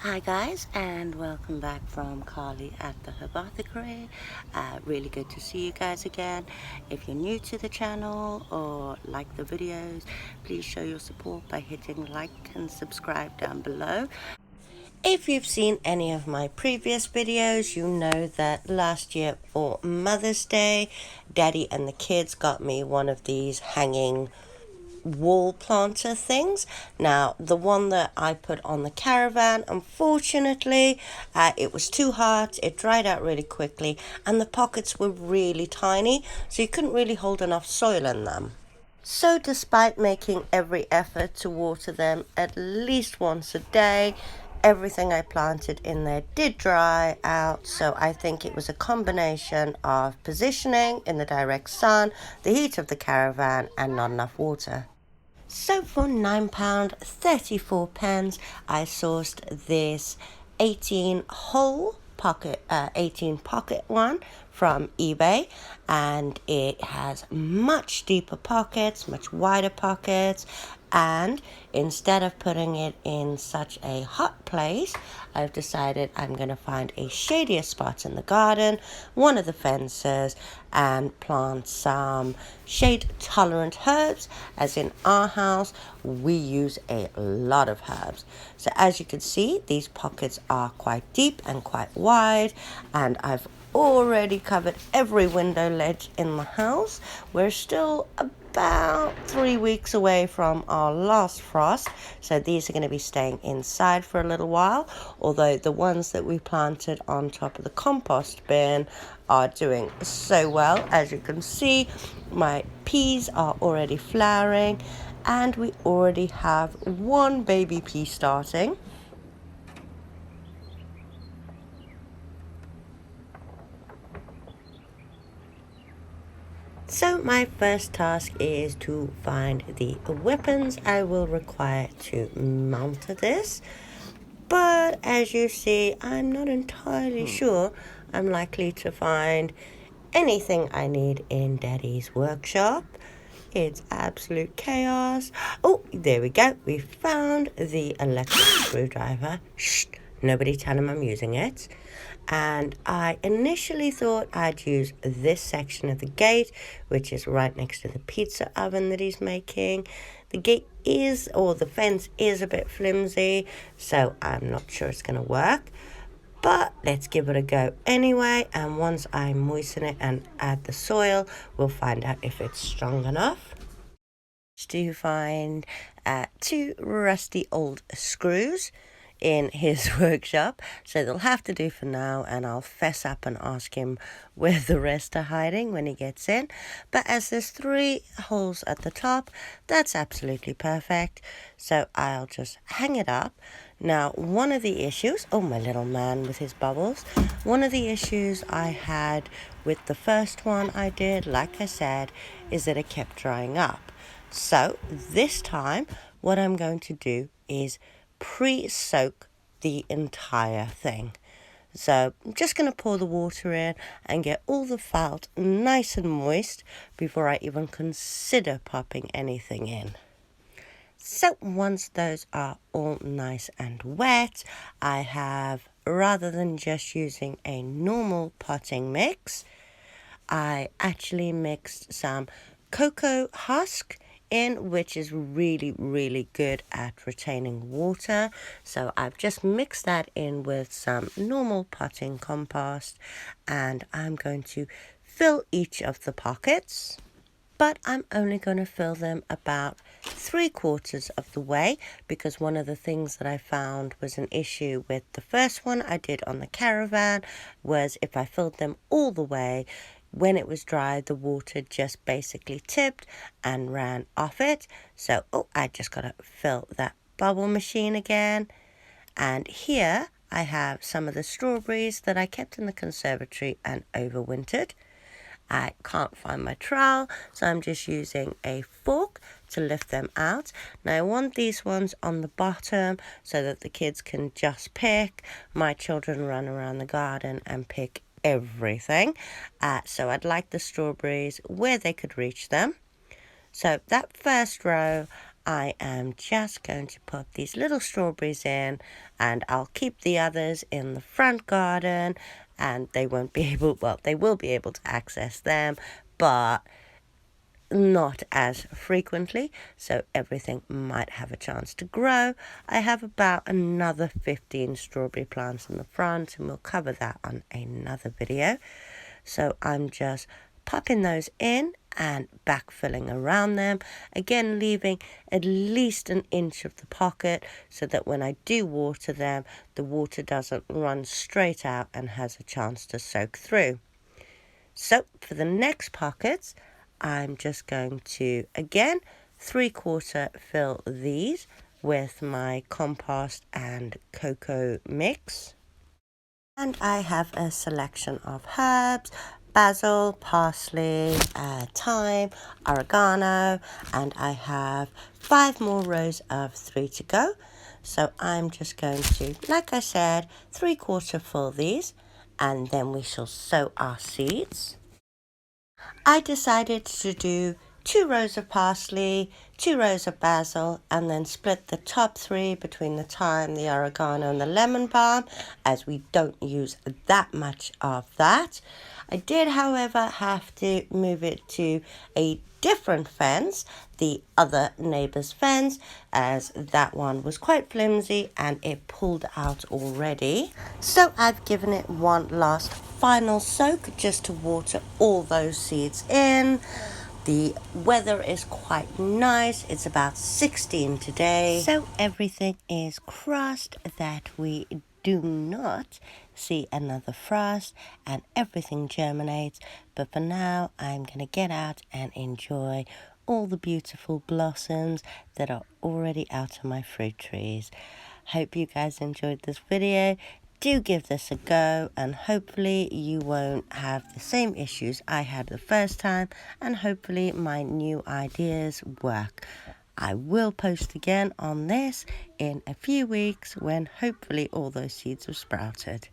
Hi guys, and welcome back from Carly at the Herbathicary. Really good to see you guys again. If you're new to the channel or like the videos, please show your support by hitting like and subscribe down below. If you've seen any of my previous videos, you know that last year for Mother's Day, Daddy and the kids got me one of these hanging wall planter things. Now, the one that I put on the caravan, unfortunately, it was too hot, it dried out really quickly, and the pockets were really tiny, so you couldn't really hold enough soil in them. So despite making every effort to water them at least once a day, everything I planted in there did dry out. So I think it was a combination of positioning in the direct sun, the heat of the caravan, and not enough water. So for £9.34, I sourced this 18 pocket one from eBay, and it has much deeper pockets, much wider pockets, and instead of putting it in such a hot place, I've decided I'm going to find a shadier spot in the garden, one of the fences, and plant some shade tolerant herbs. As in our house, we use a lot of herbs. So as you can see, these pockets are quite deep and quite wide, and I've already covered every window ledge in the house. We're still about 3 weeks away from our last frost, so these are going to be staying inside for a little while, although the ones that we planted on top of the compost bin are doing so well. As you can see, my peas are already flowering, and we already have one baby pea starting. So my first task is to find the weapons I will require to mount this. But as you see, I'm not entirely sure I'm likely to find anything I need in Daddy's workshop. It's absolute chaos. Oh, there we go. We found the electric screwdriver. Shh, nobody tell him I'm using it. And I initially thought I'd use this section of the gate, which is right next to the pizza oven that he's making. The gate is, or the fence is a bit flimsy, so I'm not sure it's going to work. But let's give it a go anyway, and once I moisten it and add the soil, we'll find out if it's strong enough. To find two rusty old screws in his workshop, so they'll have to do for now, and I'll fess up and ask him where the rest are hiding when he gets in. But as there's 3 holes at the top, that's absolutely perfect, so I'll just hang it up. Now, one of the issues, oh, my little man with his bubbles, one of the issues I had with the first one I did, like I said, is that it kept drying up. So this time, what I'm going to do is pre-soak the entire thing. So I'm just going to pour the water in and get all the felt nice and moist before I even consider popping anything in. So once those are all nice and wet, I have, rather than just using a normal potting mix, I actually mixed some cocoa husk in, which is really good at retaining water. So I've just mixed that in with some normal potting compost, and I'm going to fill each of the pockets, but I'm only going to fill them about 3/4 of the way, because one of the things that I found was an issue with the first one I did on the caravan was if I filled them all the way, when it was dry, the water just basically tipped and ran off it. So, I just got to fill that bubble machine again. And here I have some of the strawberries that I kept in the conservatory and overwintered. I can't find my trowel, so I'm just using a fork to lift them out. Now I want these ones on the bottom so that the kids can just pick. My children run around the garden and pick everything. So I'd like the strawberries where they could reach them. So that first row, I am just going to put these little strawberries in, and I'll keep the others in the front garden, and they won't be able, well, they will be able to access them, but not as frequently, so everything might have a chance to grow. I have about another 15 strawberry plants in the front, and we'll cover that on another video. So I'm just popping those in and backfilling around them, again leaving at least an inch of the pocket so that when I do water them, the water doesn't run straight out and has a chance to soak through. So for the next pockets, I'm just going to, again, 3/4 fill these with my compost and cocoa mix. And I have a selection of herbs, basil, parsley, thyme, oregano, and I have 5 more rows of 3 to go. So I'm just going to, like I said, 3/4 fill these, and then we shall sow our seeds. I decided to do 2 rows of parsley, 2 rows of basil, and then split the top 3 between the thyme, the oregano, and the lemon balm, as we don't use that much of that. I did, however, have to move it to a different fence, the other neighbour's fence, as that one was quite flimsy and it pulled out already. So I've given it one last final soak just to water all those seeds in. The weather is quite nice. It's about 16 today. So everything is crossed that we do not see another frost and everything germinates. But for now, I'm going to get out and enjoy all the beautiful blossoms that are already out of my fruit trees. Hope you guys enjoyed this video. Do give this a go, and hopefully you won't have the same issues I had the first time, and hopefully my new ideas work. I will post again on this in a few weeks when hopefully all those seeds have sprouted.